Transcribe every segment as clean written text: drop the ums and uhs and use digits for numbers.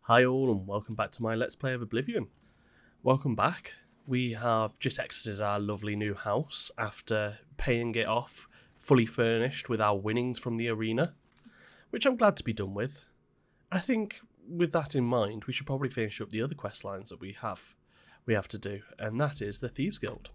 Hi all and welcome back to my Let's Play of Oblivion. Welcome back. We have just exited our lovely new house after paying it off fully furnished with our winnings from the arena, which I'm glad to be done with. I think with that in mind we should probably finish up the other quest lines that we have to do, and that is the Thieves Guild.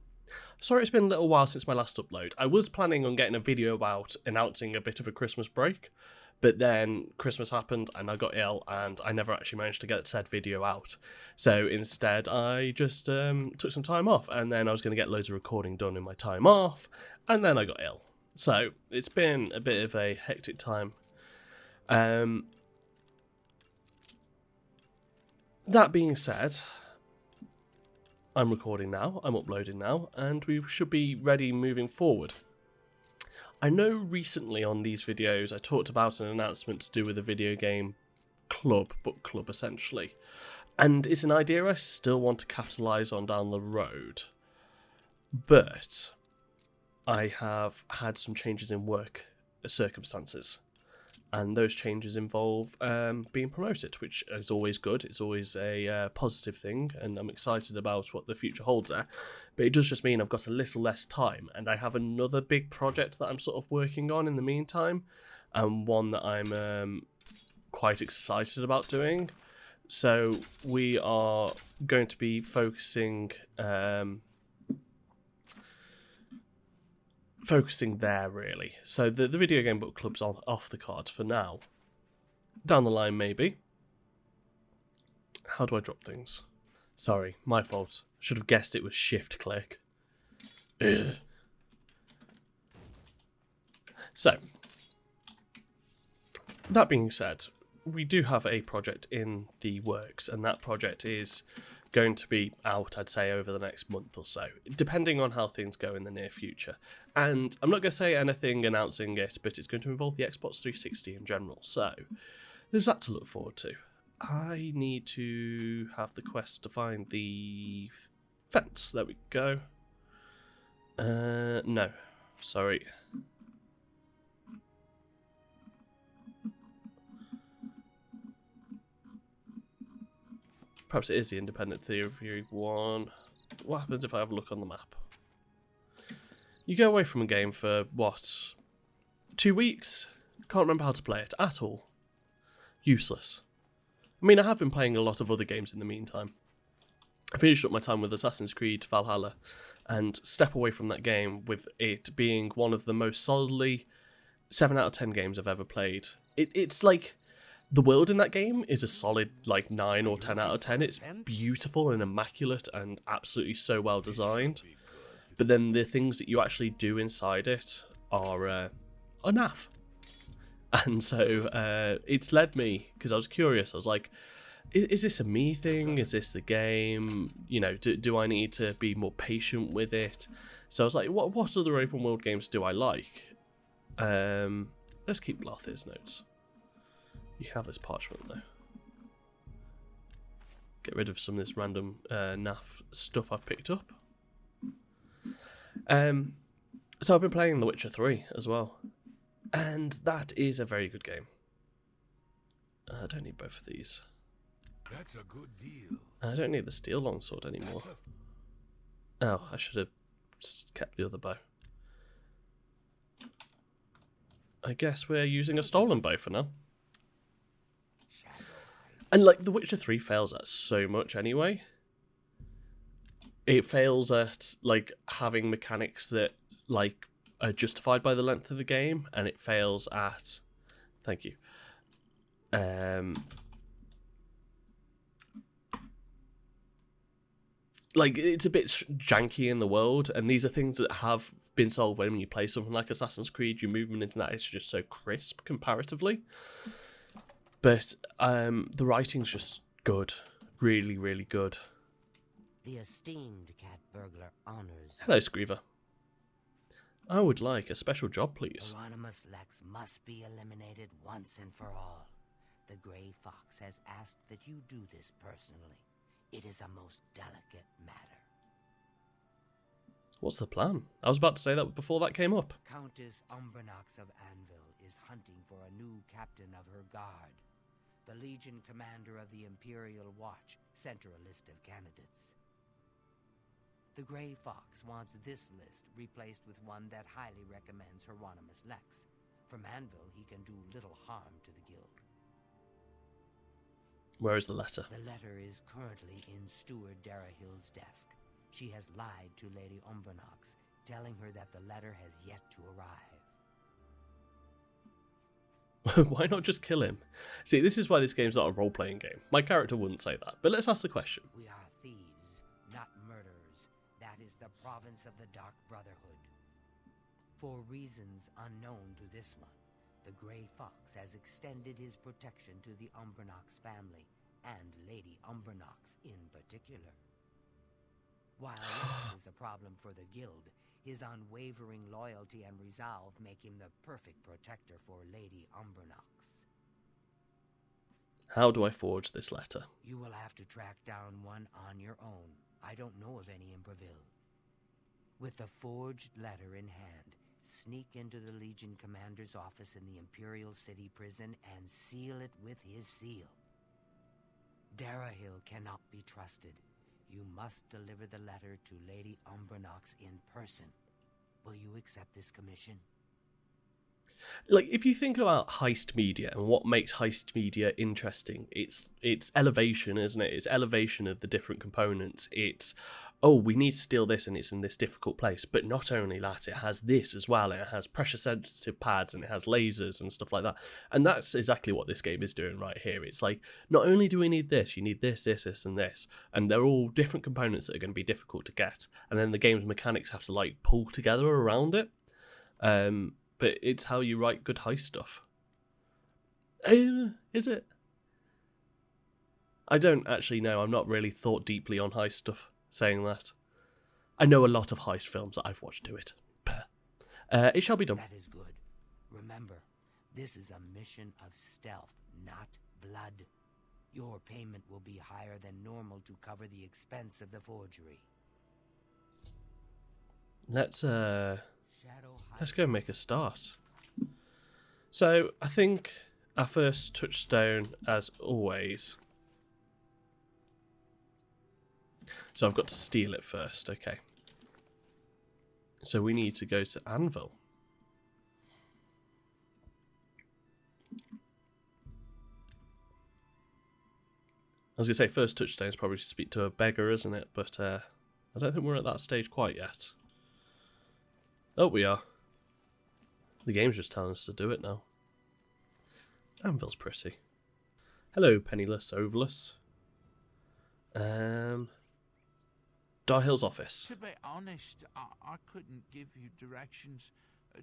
Sorry it's been a little while since my last upload. I was planning on getting a video about announcing a bit of a Christmas break, but then Christmas happened and I got ill and I never actually managed to get said video out. So instead I just took some time off, and then I was going to get loads of recording done in my time off, and then I got ill. So it's been a bit of a hectic time. That being said, I'm recording now, I'm uploading now, and we should be ready moving forward. I know recently on these videos I talked about an announcement to do with a video game club, book club essentially, and it's an idea I still want to capitalise on down the road, but I have had some changes in work circumstances, and those changes involve being promoted, which is always good. It's always a positive thing, and I'm excited about what the future holds there. But it does just mean I've got a little less time, and I have another big project that I'm sort of working on in the meantime, and one that I'm quite excited about doing. So we are going to be focusing there really. So the video game book club's off the cards for now. Down the line maybe. How do I drop things? Sorry, my fault. Should have guessed it was shift click. Ugh. So that being said, we do have a project in the works, and that project is going to be out, I'd say, over the next month or so, depending on how things go in the near future. And I'm not going to say anything announcing it, but it's going to involve the Xbox 360 in general, so there's that to look forward to. I need to have the quest to find the fence. There we go. No, sorry. Perhaps it is the independent theory one. What happens if I have a look on the map? You go away from a game for, what, 2 weeks? Can't remember how to play it at all. Useless. I mean, I have been playing a lot of other games in the meantime. I finished up my time with Assassin's Creed Valhalla, and step away from that game with it being one of the most solidly 7 out of 10 games I've ever played. It's like, the world in that game is a solid like 9 or 10 out of 10. It's beautiful and immaculate and absolutely so well designed. But then the things that you actually do inside it are naff. And so it's led me, because I was curious, I was like, is this a me thing? Is this the game? You know, do I need to be more patient with it? So I was like, what other open world games do I like? Let's keep Glarthir's notes. You have this parchment though. Get rid of some of this random naff stuff I've picked up. So I've been playing The Witcher 3 as well, and that is a very good game. I don't need both of these. That's a good deal. I don't need the steel longsword anymore. Oh, I should have kept the other bow. I guess we're using a stolen bow for now. And like The Witcher 3 fails at so much anyway. It fails at like having mechanics that like are justified by the length of the game, and it fails at, thank you, like it's a bit janky in the world, and these are things that have been solved when you play something like Assassin's Creed. Your movement into that is just so crisp comparatively. But the writing's just good. Really, really good. The esteemed cat burglar honors. Hello, Screever. I would like a special job, please. Anonymous Lex must be eliminated once and for all. The Grey Fox has asked that you do this personally. It is a most delicate matter. What's the plan? I was about to say that before that came up. Countess Umbranox of Anvil is hunting for a new captain of her guard. The Legion commander of the Imperial Watch sent her a list of candidates. The Grey Fox wants this list replaced with one that highly recommends Hieronymus Lex. From Anvil, he can do little harm to the guild. Where is the letter? The letter is currently in Steward Darahill's desk. She has lied to Lady Umbernox, telling her that the letter has yet to arrive. Why not just kill him? See, this is why this game's not a role-playing game. My character wouldn't say that, but let's ask the question. We are thieves, not murderers. That is the province of the Dark Brotherhood. For reasons unknown to this one, the Grey Fox has extended his protection to the Umbernox family, and Lady Umbernox in particular. While Lex is a problem for the guild, his unwavering loyalty and resolve make him the perfect protector for Lady Umbernox. How do I forge this letter? You will have to track down one on your own. I don't know of any in Breville. With the forged letter in hand, sneak into the Legion commander's office in the Imperial City prison and seal it with his seal. Darahill cannot be trusted. You must deliver the letter to Lady Umbernox in person. Will you accept this commission? Like, if you think about heist media and what makes heist media interesting, it's elevation, isn't it? It's elevation of the different components. It's, oh, we need to steal this and it's in this difficult place. But not only that, it has this as well. It has pressure-sensitive pads and it has lasers and stuff like that. And that's exactly what this game is doing right here. It's like, not only do we need this, you need this, this, this, and this. And they're all different components that are going to be difficult to get. And then the game's mechanics have to, like, pull together around it. But it's how you write good heist stuff. Is it? I don't actually know. I'm not really thought deeply on heist stuff, saying that. I know a lot of heist films that I've watched do it. It shall be done. That is good. Remember, this is a mission of stealth, not blood. Your payment will be higher than normal to cover the expense of the forgery. Let's go make a start. So, I think our first touchstone, as always... So I've got to steal it first, okay. So we need to go to Anvil. I was going to say, first touchstone is probably to speak to a beggar, isn't it? But I don't think we're at that stage quite yet. Oh, we are. The game's just telling us to do it now. Anvil's pretty. Hello, Penniless Overless. Darhill's office. To be honest, I couldn't give you directions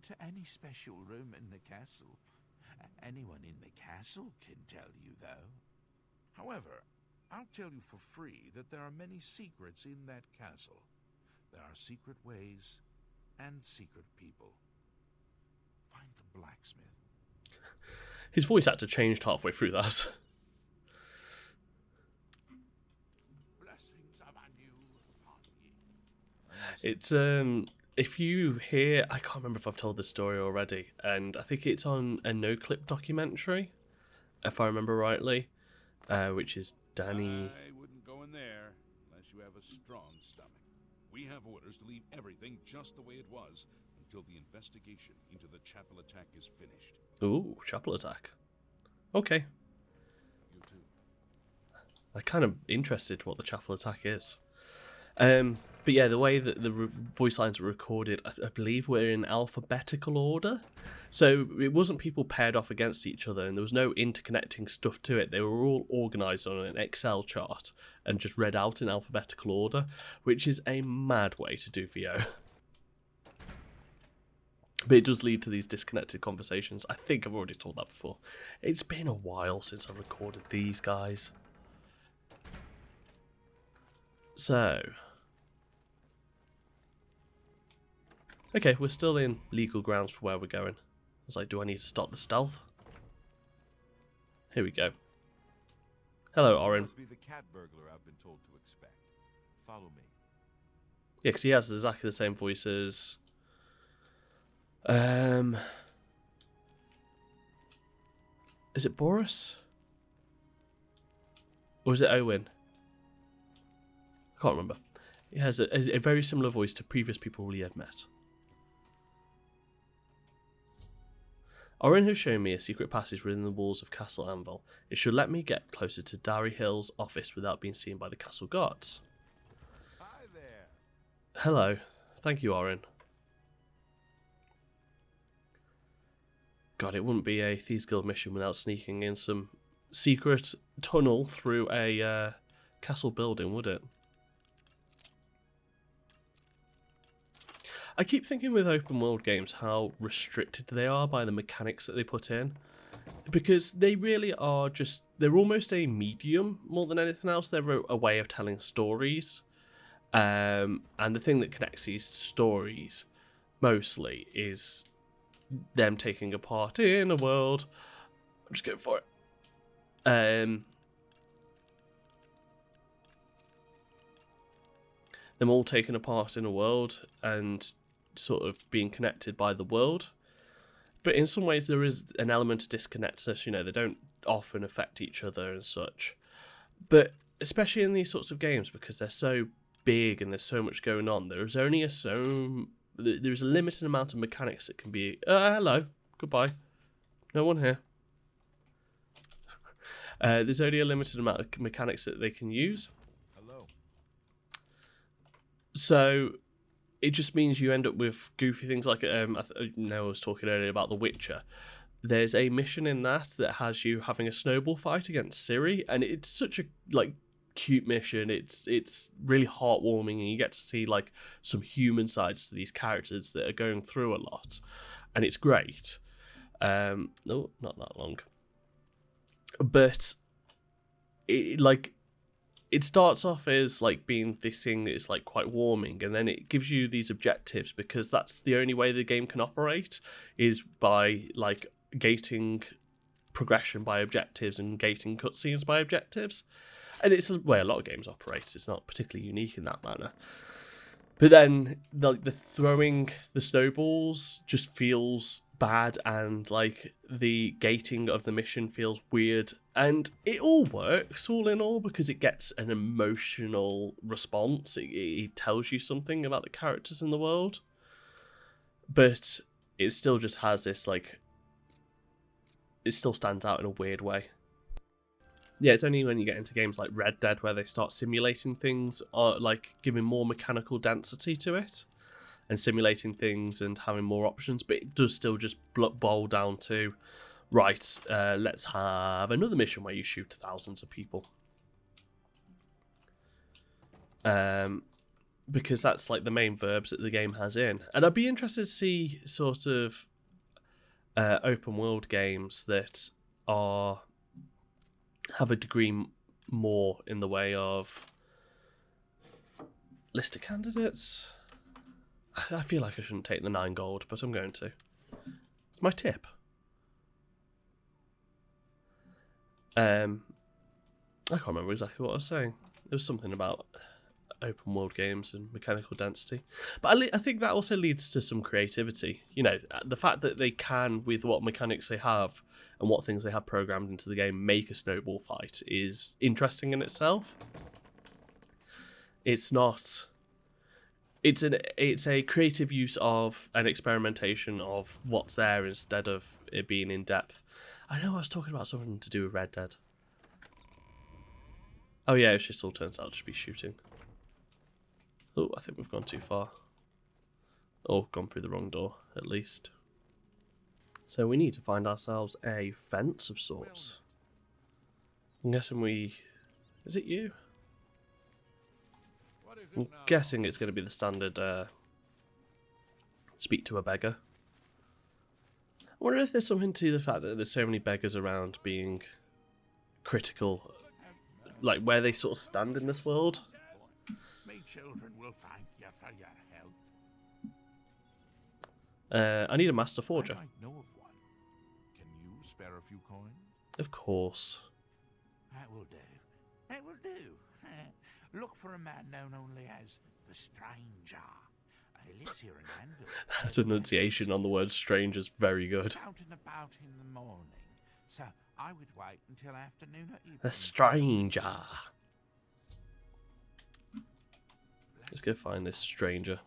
to any special room in the castle. Anyone in the castle can tell you, though. However, I'll tell you for free that there are many secrets in that castle. There are secret ways and secret people. Find the blacksmith. His voice actor changed halfway through that. Blessings of anew upon ye. It's if you hear, I can't remember if I've told this story already, and I think it's on a no-clip documentary, if I remember rightly, which is Danny. I wouldn't go in there unless you have a strong stomach. We have orders to leave everything just the way it was until the investigation into the chapel attack is finished. Ooh, chapel attack. Okay. You too. I'm kind of interested what the chapel attack is. But yeah, the way that the voice lines were recorded, I believe we're in alphabetical order. So it wasn't people paired off against each other, and there was no interconnecting stuff to it. They were all organised on an Excel chart and just read out in alphabetical order, which is a mad way to do VO. But it does lead to these disconnected conversations. I think I've already told that before. It's been a while since I recorded these guys. So... okay, we're still in legal grounds for where we're going. I was like, do I need to start the stealth? Here we go. Hello, Orin. Must be the cat burglar I've been told to expect. Follow me. Yeah, because he has exactly the same voice as... is it Boris? Or is it Owen? I can't remember. He has a very similar voice to previous people we have met. Oren has shown me a secret passage within the walls of Castle Anvil. It should let me get closer to Dari Hill's office without being seen by the castle guards. Hi there. Hello. Thank you, Oren. God, it wouldn't be a Thieves Guild mission without sneaking in some secret tunnel through a castle building, would it? I keep thinking with open world games how restricted they are by the mechanics that they put in. Because they really are just, they're almost a medium more than anything else. They're a way of telling stories. And the thing that connects these stories mostly is them taking a part in a world. I'm just going for it. Them all taking a part in a world and sort of being connected by the world. But in some ways there is an element of disconnect, so you know, they don't often affect each other and such. But especially in these sorts of games, because they're so big and there's so much going on, there's only there's a limited amount of mechanics that can be hello, goodbye, no one here. There's only a limited amount of mechanics that they can use. Hello. So it just means you end up with goofy things like I was talking earlier about The Witcher. There's a mission in that has you having a snowball fight against Ciri, and it's such a cute mission. It's really heartwarming, and you get to see some human sides to these characters that are going through a lot, and it's great. No, not that long. But it starts off as being this thing that's quite warming, and then it gives you these objectives, because that's the only way the game can operate, is by gating progression by objectives and gating cutscenes by objectives. And it's the way a lot of games operate. It's not particularly unique in that manner. But then the throwing the snowballs just feels bad, and the gating of the mission feels weird, and it all works all in all because it gets an emotional response. It tells you something about the characters in the world, but it still just has this it still stands out in a weird way. Yeah, it's only when you get into games like Red Dead where they start simulating things, or giving more mechanical density to it and simulating things and having more options, but it does still just boil down to, right, let's have another mission where you shoot thousands of people. Because that's the main verbs that the game has in. And I'd be interested to see sort of open world games that have a degree more in the way of list of candidates. I feel like I shouldn't take the 9 gold, but I'm going to. It's my tip. I can't remember exactly what I was saying. There was something about open world games and mechanical density. But I think that also leads to some creativity. You know, the fact that they can, with what mechanics they have and what things they have programmed into the game, make a snowball fight is interesting in itself. It's not... It's a creative use of an experimentation of what's there instead of it being in depth. I know I was talking about something to do with Red Dead. Oh yeah, it just all turns out to be shooting. Oh, I think we've gone too far. Or gone through the wrong door, at least. So we need to find ourselves a fence of sorts. I'm guessing Is it you? I'm guessing it's going to be the standard speak to a beggar. I wonder if there's something to the fact that there's so many beggars around being critical, where they sort of stand in this world. My children will thank you for your help. I need a master forger. I might know of one. Can you spare a few coins? Of course. That will do. That will do. Look for a man known only as the Stranger. He lives here in Anvil. That enunciation on the word strange is very good. Out and about in the morning, so I would wait until afternoon or evening. The stranger. Let's go find this stranger.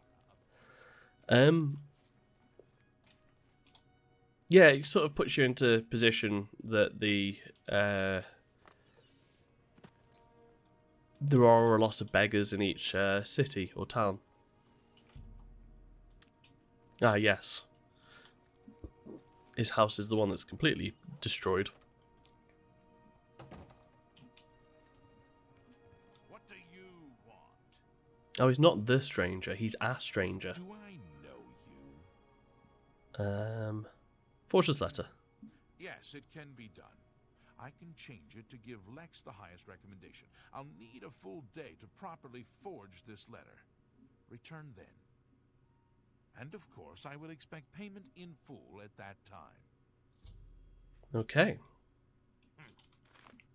Yeah, it sort of puts you into a position that there are a lot of beggars in each city or town. Ah, yes. His house is the one that's completely destroyed. What do you want? Oh, he's not the stranger, he's a stranger. Do I know you? Fortune's letter. Yes, it can be done. I can change it to give Lex the highest recommendation. I'll need a full day to properly forge this letter. Return then. And of course, I will expect payment in full at that time. Okay.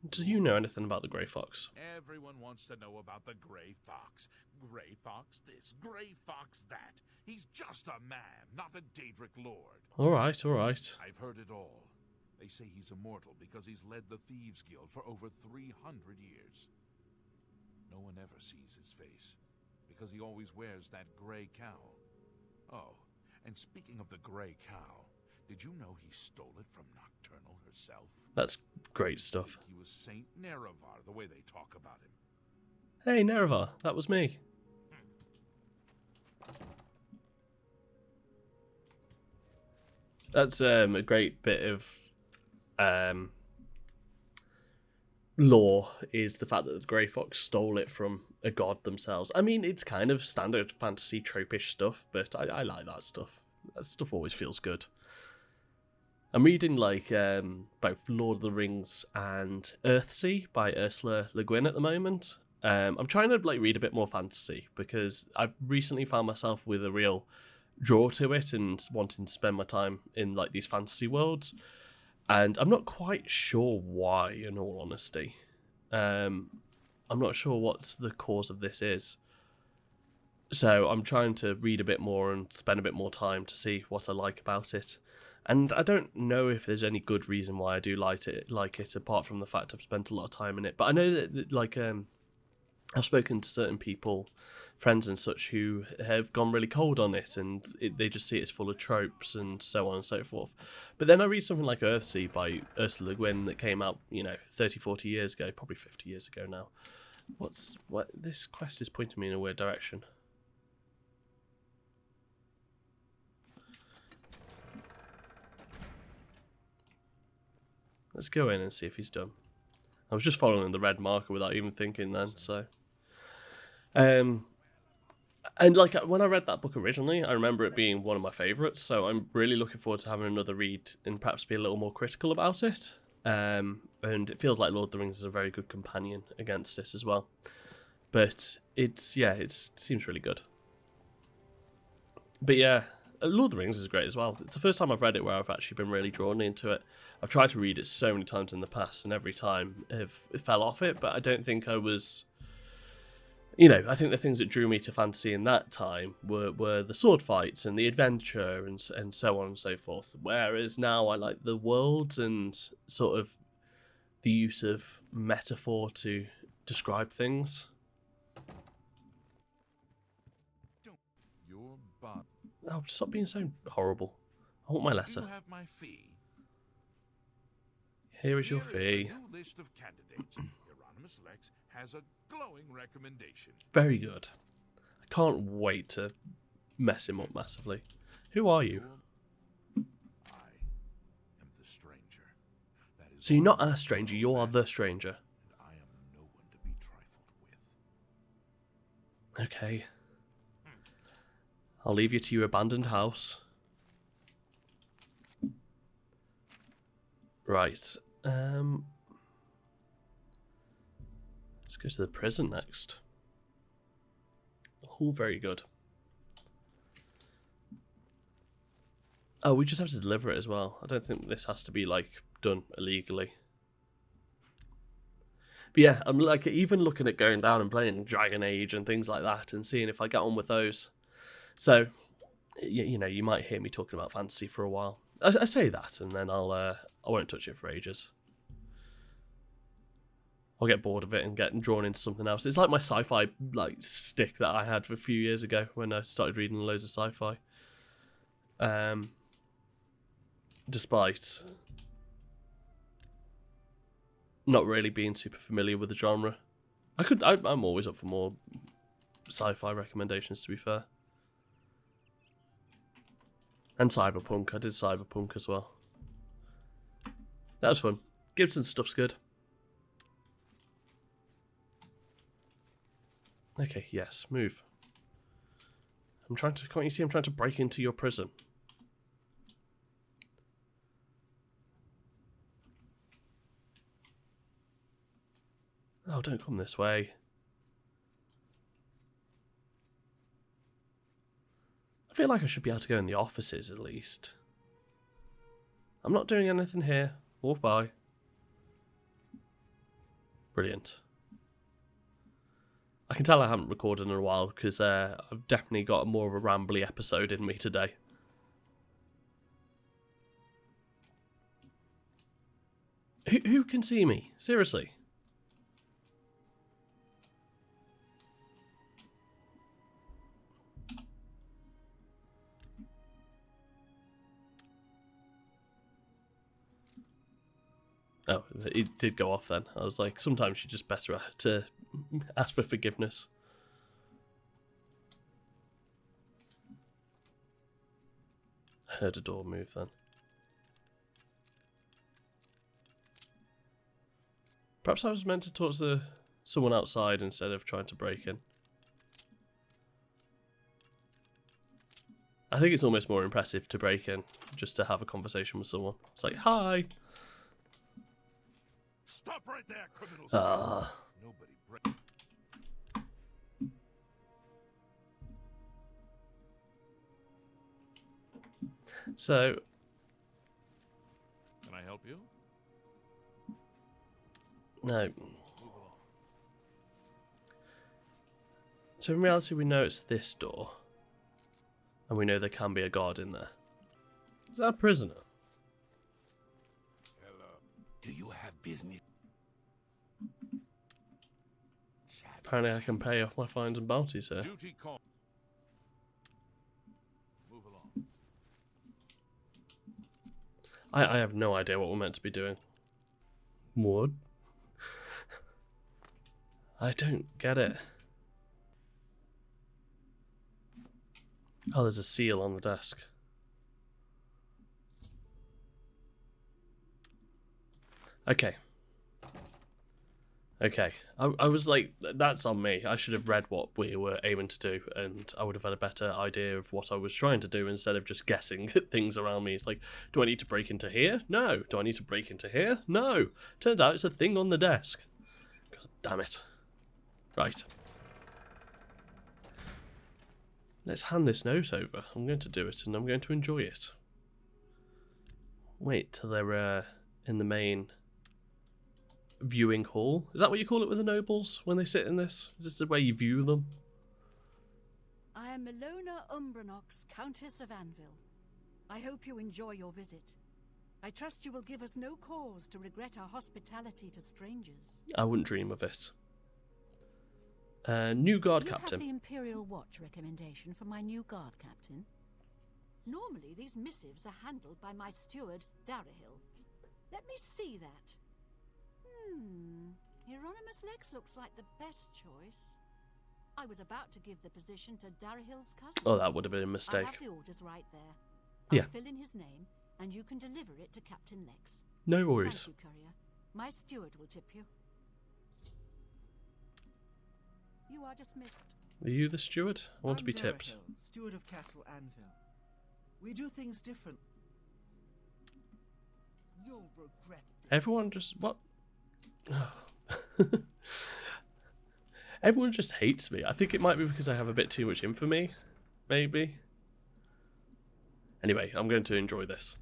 Do you know anything about the Grey Fox? Everyone wants to know about the Grey Fox. Grey Fox this, Grey Fox that. He's just a man, not a Daedric lord. Alright, alright. I've heard it all. They say he's immortal because he's led the Thieves Guild for over 300 years. No one ever sees his face, because he always wears that gray cowl. Oh, and speaking of the gray cowl, did you know he stole it from Nocturnal herself? That's great stuff. He was Saint Nerevar, the way they talk about him. Hey, Nerevar, that was me. That's a great bit of lore, is the fact that the Grey Fox stole it from a god themselves. I mean, it's kind of standard fantasy tropish stuff, but I like that stuff. That stuff always feels good. I'm reading like both Lord of the Rings and Earthsea by Ursula Le Guin at the moment. I'm trying to like read a bit more fantasy because I've recently found myself with a real draw to it and wanting to spend my time in like these fantasy worlds, and I'm not quite sure why, in all honesty. I'm not sure what's the cause of this is, so I'm trying to read a bit more and spend a bit more time to see what I like about it. And I don't know if there's any good reason why I do like it apart from the fact I've spent a lot of time in it. But I know that like I've spoken to certain people, friends and such, who have gone really cold on it, and they just see it as full of tropes and so on and so forth. But then I read something like Earthsea by Ursula Le Guin that came out, 30, 40 years ago, probably 50 years ago now. What? This quest is pointing me in a weird direction. Let's go in and see if he's done. I was just following the red marker without even thinking then, so... And like when I read that book originally, I remember it being one of my favourites, so I'm really looking forward to having another read and perhaps be a little more critical about it. And it feels like Lord of the Rings is a very good companion against it as well. But it seems really good. But yeah, Lord of the Rings is great as well. It's the first time I've read it where I've actually been really drawn into it. I've tried to read it so many times in the past, and every time it fell off it, but I don't think I was... I think the things that drew me to fantasy in that time were the sword fights and the adventure and so on and so forth. Whereas now I like the worlds and sort of the use of metaphor to describe things. Your bond. Oh, stop being so horrible. I want my letter. You have my fee. Here is your Here fee. is the new list of candidates. Hieronymus Lex has a glowing recommendation. Very good. I can't wait to mess him up massively. Who are you? I am the stranger. That is So you're not all a stranger, you are the stranger. and I am no one to be trifled with. Okay. I'll leave you to your abandoned house. Right. Let's go to the prison next. All very good. Oh, we just have to deliver it as well. I don't think this has to be like done illegally. But yeah, I'm like even looking at going down and playing Dragon Age and things like that and seeing if I get on with those. So, you might hear me talking about fantasy for a while. I say that, and then I won't touch it for ages. I'll get bored of it and get drawn into something else. It's like my sci-fi like stick that I had a few years ago when I started reading loads of sci-fi. Despite not really being super familiar with the genre. I'm always up for more sci-fi recommendations, to be fair. And Cyberpunk. I did Cyberpunk as well. That was fun. Gibson's stuff's good. Okay, yes, move. Can't you see I'm trying to break into your prison? Oh, don't come this way. I feel like I should be able to go in the offices at least. I'm not doing anything here. Walk by. Brilliant. I can tell I haven't recorded in a while because I've definitely got more of a rambly episode in me today. Who can see me? Seriously. Oh, it did go off then. I was like, sometimes you're just better to ask for forgiveness. Heard a door move then. Perhaps I was meant to talk to someone outside instead of trying to break in. I think it's almost more impressive to break in just to have a conversation with someone. It's like, hi. Stop right there, criminal. Nobody break. So, Can I help you? no. So in reality we know it's this door. And we know there can be a guard in there. Is that a prisoner? Hello. Do you have business? Apparently I can pay off my fines and bounties here. Duty call. Move along. I have no idea what we're meant to be doing. What? I don't get it. Oh, there's a seal on the desk. Okay. Okay. I was like, that's on me. I should have read what we were aiming to do, and I would have had a better idea of what I was trying to do instead of just guessing at things around me. It's like, do I need to break into here? No. Do I need to break into here? No. Turns out it's a thing on the desk. God damn it. Right. Let's hand this note over. I'm going to do it, and I'm going to enjoy it. Wait till they're in the main viewing hall. Is that what you call it with the nobles when they sit in this? Is this the way you view them? I am Milona Umbranox, Countess of Anvil. I hope you enjoy your visit. I trust you will give us no cause to regret our hospitality to strangers. I wouldn't dream of it. New guard You captain. have the Imperial Watch recommendation for my new guard captain. Normally, these missives are handled by my steward, Darahil. Let me see that. Hieronymus Lex looks like the best choice. I was about to give the position to Darahil's cousin. Oh, that would have been a I mistake. have the orders right there. I'll Yeah. fill in his name, and you can deliver it to Captain Lex. No worries. Thank you, courier. My steward will tip you. You are dismissed. Are you the steward? I want to be I'm tipped. Darahil, steward of Castle Anvil. We do things different. You'll regret this. Everyone just... What? Everyone just hates me. I think it might be because I have a bit too much infamy. Maybe. Anyway, I'm going to enjoy this.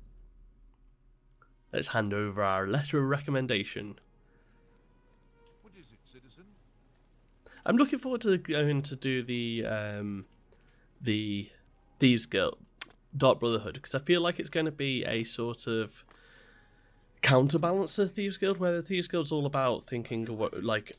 Let's hand over our letter of recommendation. What is it, citizen? I'm looking forward to going to do the Thieves Guild, Dark Brotherhood, because I feel like it's going to be a sort of counterbalance the Thieves Guild, where the Thieves Guild's all about thinking of like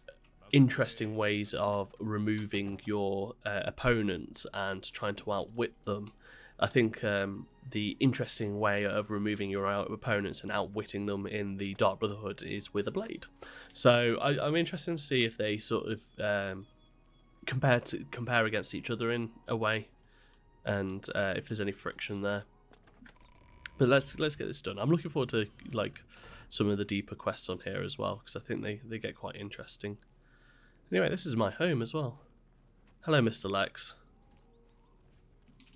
interesting ways of removing your opponents and trying to outwit them. I think the interesting way of removing your opponents and outwitting them in the Dark Brotherhood is with a blade. So I'm interested to see if they sort of compare against each other in a way, and if there's any friction there. But let's get this done. I'm looking forward to like some of the deeper quests on here as well, because I think they get quite interesting. Anyway, this is my home as well. Hello, Mr. Lex.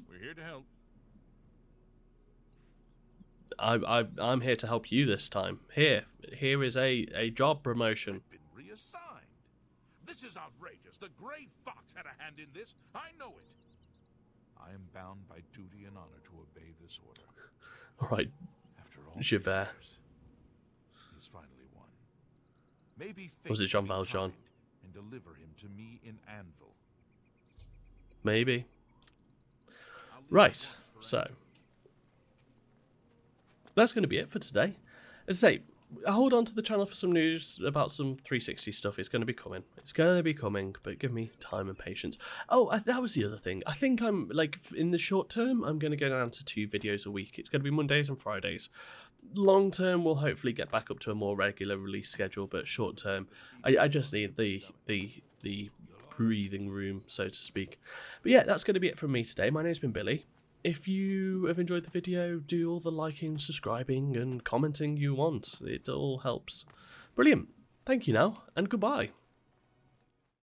We're here to help. I'm here to help you this time. Here is a job promotion. I've been reassigned. This is outrageous. The Grey Fox had a hand in this. I know it. I am bound by duty and honor to obey this order. All right, After all Javert. these years, he's finally won. Maybe fate Was it Jean will be Valjean? kind and deliver him to me in Anvil. Maybe. I'll leave Right, it for so that's going to be it for today. As I say, hold on to the channel for some news about some 360 stuff. It's going to be coming. It's going to be coming, but give me time and patience. Oh, that was the other thing. I think I'm, like, in the short term, I'm going to go down to 2 videos a week. It's going to be Mondays and Fridays. Long term, we'll hopefully get back up to a more regular release schedule, but short term, I just need the breathing room, so to speak. But yeah, that's going to be it from me today. My name's been Billy. If you have enjoyed the video, do all the liking, subscribing, and commenting you want. It all helps. Brilliant. Thank you now, and goodbye.